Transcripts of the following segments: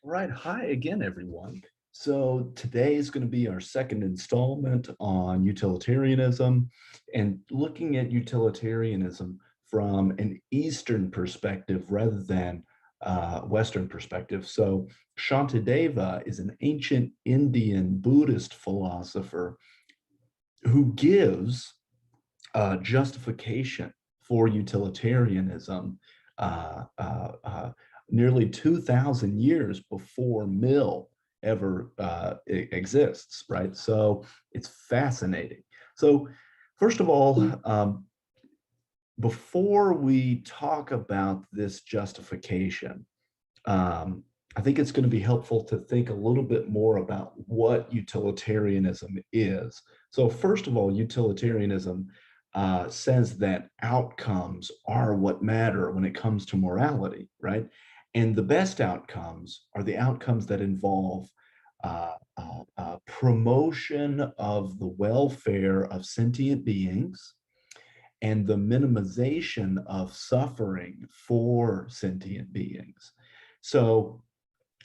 Right. Hi again, everyone. So today is going to be our second installment on utilitarianism and looking at utilitarianism from an Eastern perspective rather than Western perspective. So Shantideva is an ancient Indian Buddhist philosopher who gives justification for utilitarianism uh, uh, uh, nearly 2,000 years before Mill ever exists, right? So it's fascinating. So, first of all, before we talk about this justification, um, I think it's going to be helpful to think a little bit more about what utilitarianism is. So, first of all, utilitarianism says that outcomes are what matter when it comes to morality, right? And the best outcomes are the outcomes that involve promotion of the welfare of sentient beings and the minimization of suffering for sentient beings. So,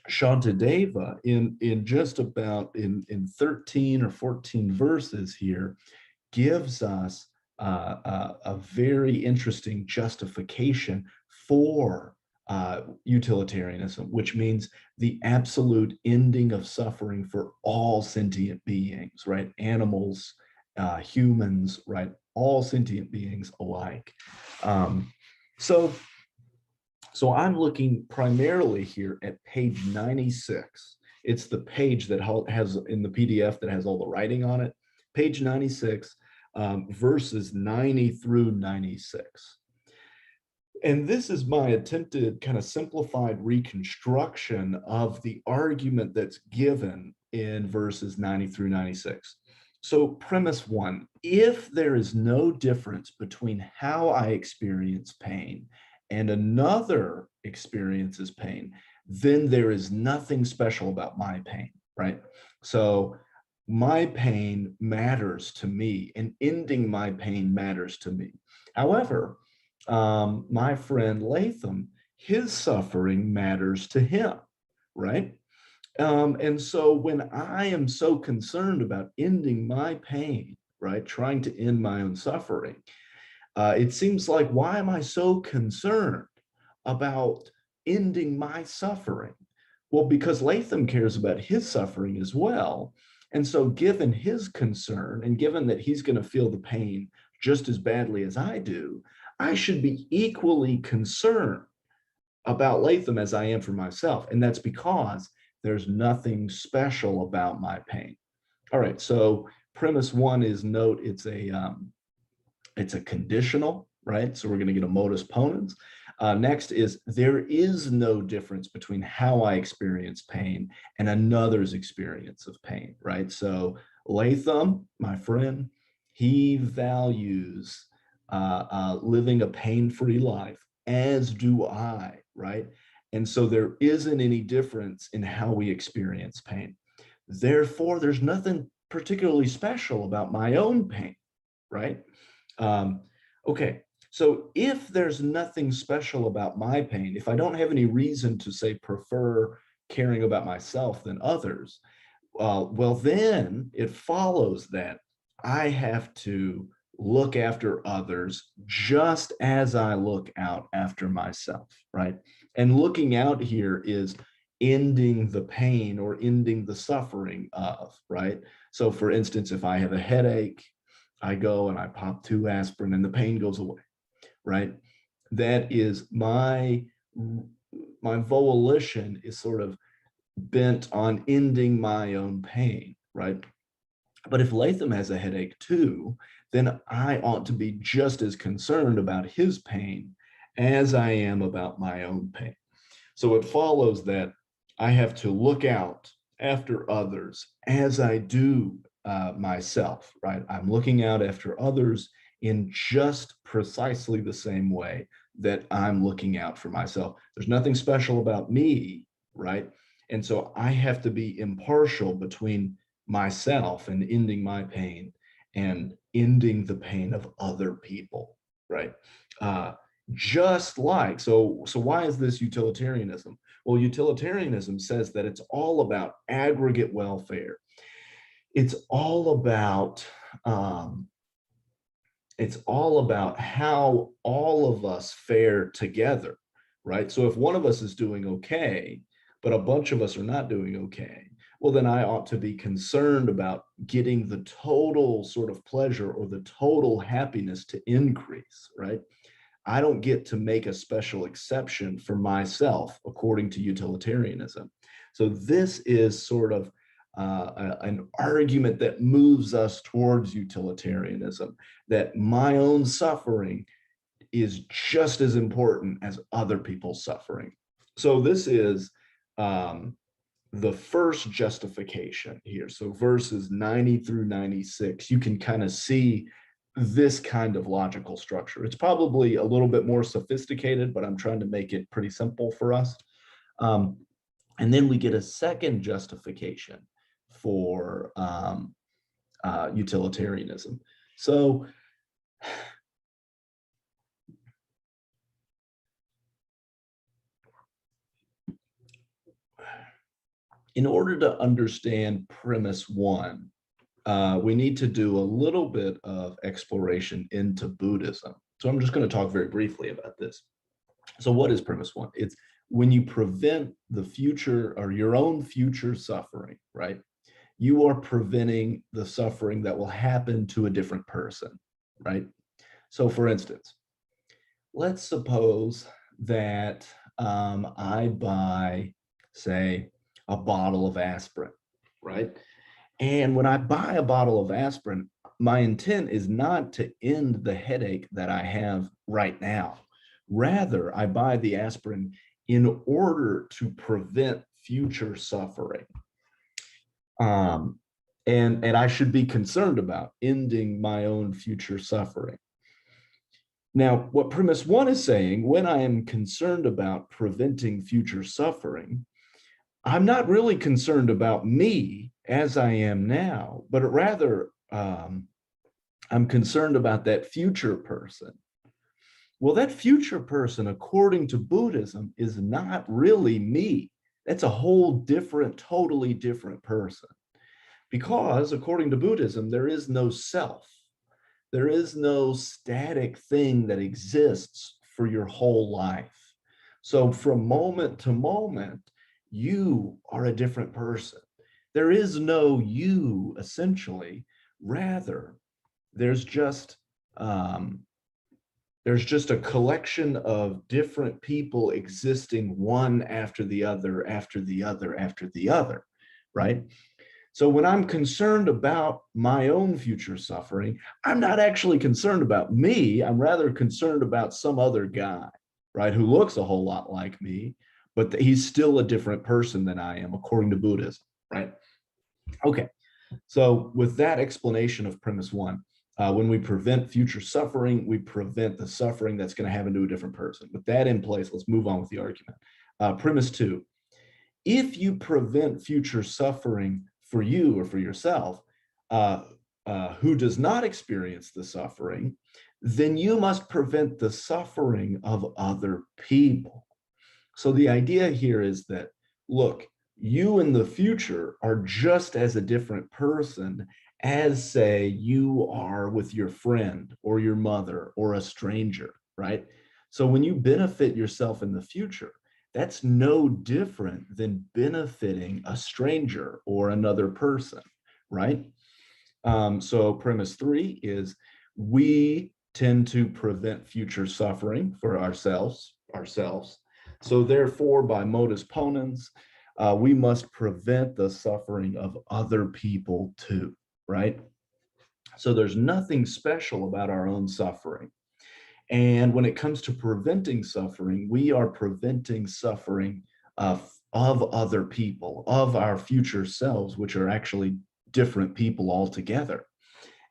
Shantideva in just about in 13 or 14 verses here gives us a very interesting justification for utilitarianism, which means the absolute ending of suffering for all sentient beings, right? Animals, humans, right? All sentient beings alike. Um, so so I'm looking primarily here at page 96. It's the page that has in the PDF that has all the writing on it. Page 96, verses 90 through 96. And this is my attempted kind of simplified reconstruction of the argument that's given in verses 90 through 96. So, premise one, if there is no difference between how I experience pain and another experiences pain, then there is nothing special about my pain, right? So, my pain matters to me, and ending my pain matters to me. However, my friend Latham, his suffering matters to him, right? And so when I am so concerned about ending my pain, right, trying to end my own suffering, it seems like, why am I so concerned about ending my suffering? Well, because Latham cares about his suffering as well. And so, given his concern and given that he's going to feel the pain just as badly as I do, I should be equally concerned about Latham as I am for myself. And that's because there's nothing special about my pain. All right. So, premise one is note it's a conditional, right? So we're going to get a modus ponens. Next is there is no difference between how I experience pain and another's experience of pain, right? So Latham, my friend, he values living a pain-free life, as do I, right? And so there isn't any difference in how we experience pain. Therefore, there's nothing particularly special about my own pain, right? Um, okay, so if there's nothing special about my pain, if I don't have any reason to say prefer caring about myself than others, well, then it follows that I have to look after others just as I look out after myself, right? And looking out here is ending the pain or ending the suffering of, right? So, for instance, if I have a headache, I go and I pop 2 aspirin and the pain goes away, right? That is my volition is sort of bent on ending my own pain, right? But if Latham has a headache too, then I ought to be just as concerned about his pain as I am about my own pain. So it follows that I have to look out after others as I do myself, right? I'm looking out after others in just precisely the same way that I'm looking out for myself. There's nothing special about me, right? And so I have to be impartial between myself and ending my pain and ending the pain of other people, right? Just like so why is this utilitarianism? Well, utilitarianism says that it's all about aggregate welfare. It's all about um, how all of us fare together, right? So if one of us is doing okay, but a bunch of us are not doing okay, well, then I ought to be concerned about getting the total sort of pleasure or the total happiness to increase, right? I don't get to make a special exception for myself according to utilitarianism. So this is sort of an argument that moves us towards utilitarianism, that my own suffering is just as important as other people's suffering. So this is the first justification here. So verses 90 through 96, you can kind of see this kind of logical structure. It's probably a little bit more sophisticated, but I'm trying to make it pretty simple for us. And then we get a second justification for utilitarianism. So in order to understand premise one, we need to do a little bit of exploration into Buddhism. So I'm just going to talk very briefly about this. So what is premise one? It's when you prevent the future or your own future suffering, right? You are preventing the suffering that will happen to a different person, right? So for instance, let's suppose that I buy, say, a bottle of aspirin, right? And when I buy a bottle of aspirin, my intent is not to end the headache that I have right now. Rather, I buy the aspirin in order to prevent future suffering. And I should be concerned about ending my own future suffering. Now, what premise one is saying, when I am concerned about preventing future suffering, I'm not really concerned about me as I am now, but rather I'm concerned about that future person. Well, that future person, according to Buddhism, is not really me. That's a whole different, totally different person. Because according to Buddhism, there is no self. There is no static thing that exists for your whole life. So from moment to moment, you are a different person. There is no you, essentially. Rather, there's just a collection of different people existing one after the other, after the other, after the other, right? So when I'm concerned about my own future suffering, I'm not actually concerned about me. I'm rather concerned about some other guy, right, who looks a whole lot like me, but he's still a different person than I am, according to Buddhism, right? Okay, so with that explanation of premise one, when we prevent future suffering, we prevent the suffering that's going to happen to a different person. With that in place, let's move on with the argument. Premise two, if you prevent future suffering for you or for yourself, who does not experience the suffering, then you must prevent the suffering of other people. So the idea here is that, look, you in the future are just as a different person as, say, you are with your friend or your mother or a stranger, right? So when you benefit yourself in the future, that's no different than benefiting a stranger or another person, right? So premise three is we tend to prevent future suffering for ourselves. So therefore, by modus ponens, we must prevent the suffering of other people too, right? So there's nothing special about our own suffering. And when it comes to preventing suffering, we are preventing suffering of other people, of our future selves, which are actually different people altogether.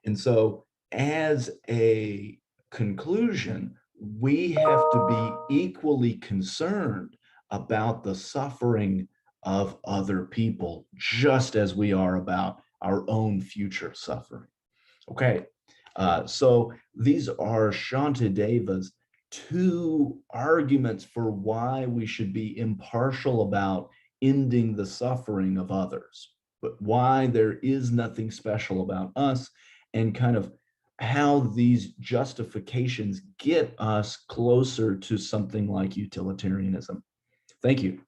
And so, as a conclusion, we have to be equally concerned about the suffering of other people, just as we are about our own future suffering. Okay, so these are Shantideva's two arguments for why we should be impartial about ending the suffering of others, but why there is nothing special about us, and kind of how these justifications get us closer to something like utilitarianism. Thank you.